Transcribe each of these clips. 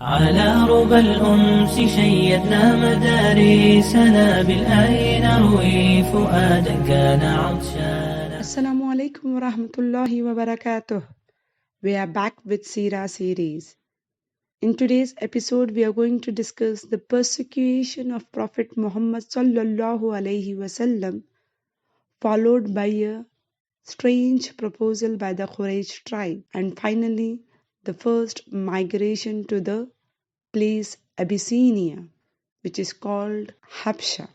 على ربى الأنس شيدنا مدارسنا بالآي نروي فؤادا كان عطشانا. Assalamu alaikum wa rahmatullahi wa barakatuh. We are back with Sira series. In today's episode, we are going to discuss the persecution of Prophet Muhammad sallallahu alaihi wasallam, followed by a strange proposal by the Quraysh tribe, and finally the first migration to the place Abyssinia, which is called Habsha.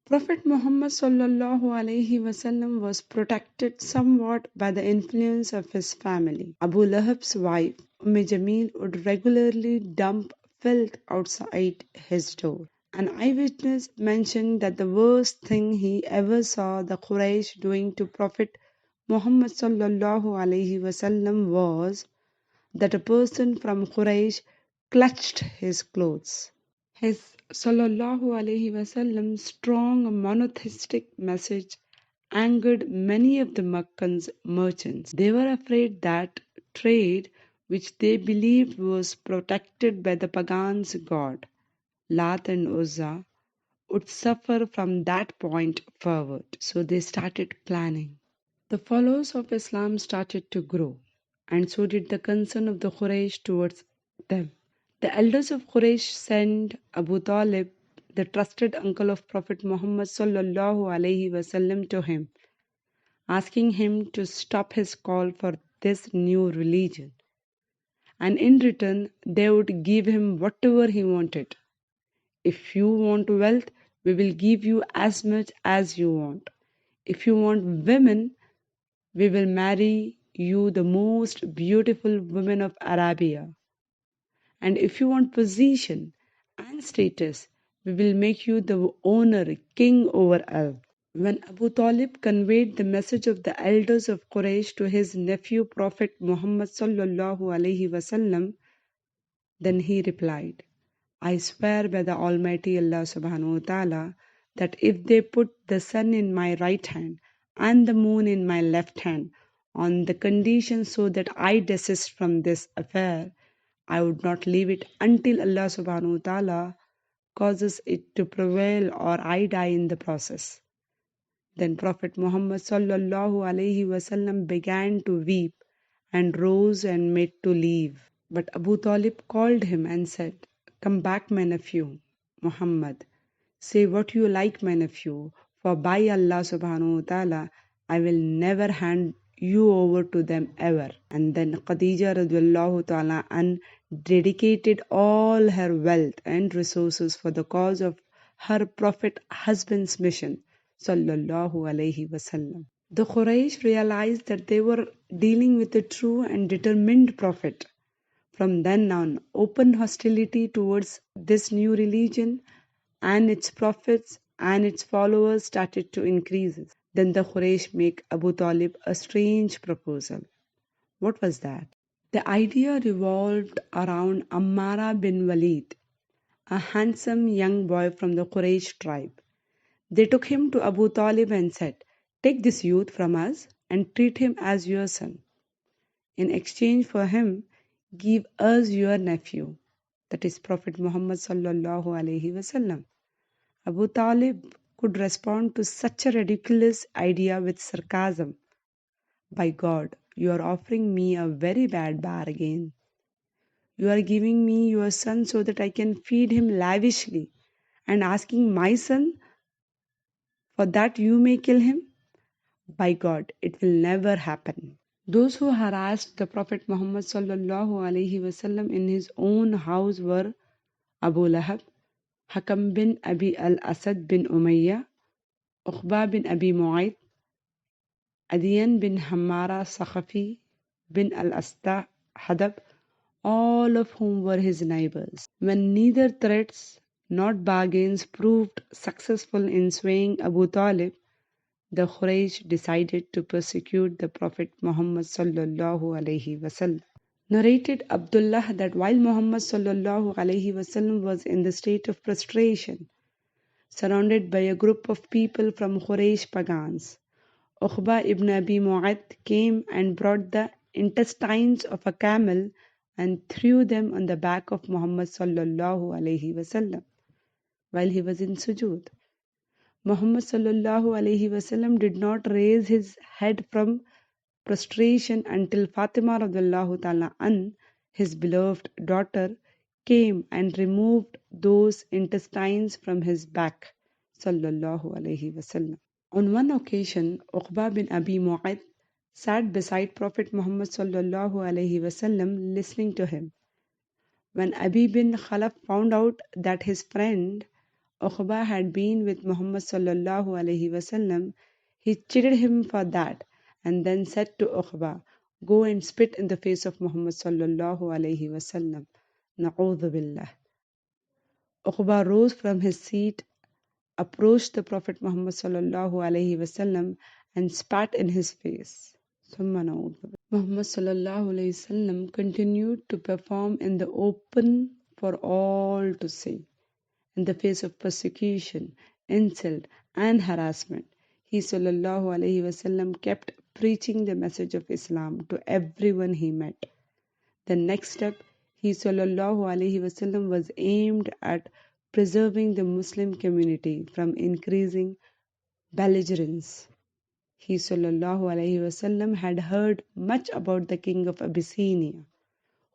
Prophet Muhammad sallallahu alaihi wasallam was protected somewhat by the influence of his family. Abu Lahab's wife, Jamil, would regularly dump filth outside his door. An eyewitness mentioned that the worst thing he ever saw the Quraysh doing to Prophet Muhammad sallallahu alaihi wasallam was that a person from Quraysh clutched his clothes. His sallallahu alaihi wasallam's strong monotheistic message angered many of the Meccan's merchants. They were afraid that trade, which they believed was protected by the pagans' god, Lat and Uzza, would suffer from that point forward. So they started planning. The followers of Islam started to grow, and so did the concern of the Quraysh towards them. The elders of Quraysh sent Abu Talib, the trusted uncle of Prophet Muhammad sallallahu alaihi wasallam, to him, asking him to stop his call for this new religion, and in return they would give him whatever he wanted. If you want wealth, we will give you as much as you want. If you want women, we will marry you the most beautiful women of Arabia. And if you want position and status, we will make you the owner, king over all. When Abu Talib conveyed the message of the elders of Quraysh to his nephew Prophet Muhammad sallallahu alaihi wasallam, then he replied, I swear by the Almighty Allah subhanahu wa ta'ala that if they put the sun in my right hand and the moon in my left hand on the condition so that I desist from this affair, I would not leave it until Allah subhanahu wa ta'ala causes it to prevail or I die in the process. Then Prophet Muhammad sallallahu alaihi wasallam began to weep and rose and made to leave. But Abu Talib called him and said, Come back, my nephew, Muhammad. Say what you like, my nephew, for by Allah subhanahu wa ta'ala, I will never hand you over to them ever. And then Khadija radiallahu ta'ala dedicated all her wealth and resources for the cause of her prophet husband's mission, sallallahu alaihi wasallam. The Quraysh realized that they were dealing with a true and determined prophet. From then on, open hostility towards this new religion and its prophets and its followers started to increase. Then the Quraysh make Abu Talib a strange proposal. What was that? The idea revolved around Ammara bin Walid, a handsome young boy from the Quraysh tribe. They took him to Abu Talib and said, Take this youth from us and treat him as your son. In exchange for him, give us your nephew, that is Prophet Muhammad sallallahu alaihi wasallam. Abu Talib could respond to such a ridiculous idea with sarcasm. By God, you are offering me a very bad bargain. You are giving me your son so that I can feed him lavishly, and asking my son for that you may kill him? By God, it will never happen. Those who harassed the Prophet Muhammad sallallahu alaihi wasallam in his own house were Abu Lahab, Hakam bin Abi al-Asad bin Umayyah, Uqba bin Abi Mu'ayt, Adiyan bin Hammara Sakhafi bin al-Asta Hadab, all of whom were his neighbors. When neither threats nor bargains proved successful in swaying Abu Talib, the Quraysh decided to persecute the Prophet Muhammad sallallahu alaihi wasallam. Narrated Abdullah that while Muhammad sallallahu alaihi wasallam was in the state of prostration, surrounded by a group of people from Quraysh pagans, Uqba ibn Abi Mu'ayt came and brought the intestines of a camel and threw them on the back of Muhammad sallallahu alaihi wasallam while he was in sujood. Muhammad sallallahu alaihi wasallam did not raise his head from prostration until Fatima radiallahu ta'ala an, his beloved daughter, came and removed those intestines from his back. Sallallahu alaihi wasallam. On one occasion, Uqba bin Abi Mu'ayth sat beside Prophet Muhammad sallallahu alaihi wasallam listening to him. When Abi bin Khalaf found out that his friend Uqba had been with Muhammad sallallahu alaihi wasallam, he chided him for that and then said to Uqba, "Go and spit in the face of Muhammad sallallahu alaihi wasallam." Na'udhu billah. Uqba rose from his seat, approached the Prophet Muhammad sallallahu alaihi wasallam and spat in his face. Muhammad sallallahu alaihi wasallam continued to perform in the open for all to see. In the face of persecution, insult, and harassment, he sallallahu alaihi wasallam kept preaching the message of Islam to everyone he met. The next step, he sallallahu alaihi wasallam was aimed at preserving the Muslim community from increasing belligerence. He sallallahu alaihi wasallam had heard much about the king of Abyssinia,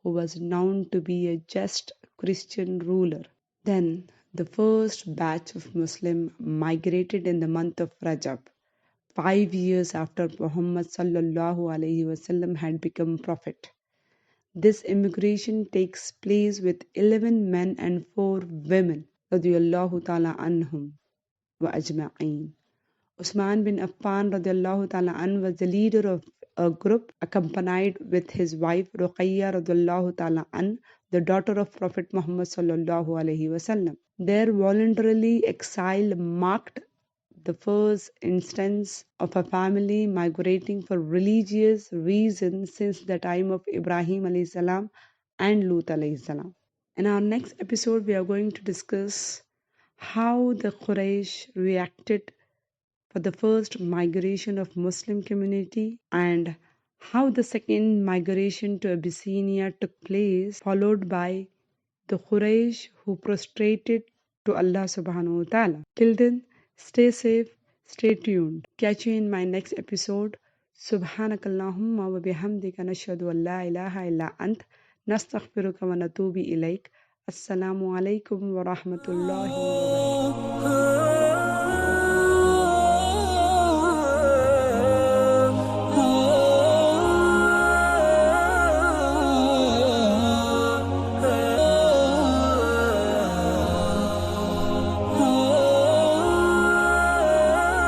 who was known to be a just Christian ruler. Then the first batch of Muslims migrated in the month of Rajab, 5 years after Muhammad sallallahu alaihi wasallam had become prophet. This immigration takes place with 11 men and 4 women, radiyallahu ta'ala anhum wa ajma'een. Usman bin Affan radiyallahu ta'ala an was the leader of a group accompanied with his wife Ruqayya radiyallahu ta'ala an, the daughter of Prophet Muhammad sallallahu alaihi wasallam. Their voluntary exile marked the first instance of a family migrating for religious reasons since the time of Ibrahim alayhi salam and Lut alayhi salam. In our next episode, we are going to discuss how the Quraysh reacted for the first migration of Muslim community and how the second migration to Abyssinia took place, followed by the Quraysh who prostrated to Allah subhanahu wa ta'ala. Till then, stay safe, stay tuned. Catch you in my next episode. Subhanakallahumma wa bihamdika nashhadu an la ilaha illa ant nastaghfiruka wa natubu ilaik. Assalamu alaikum wa rahmatullahi wa barakatuh.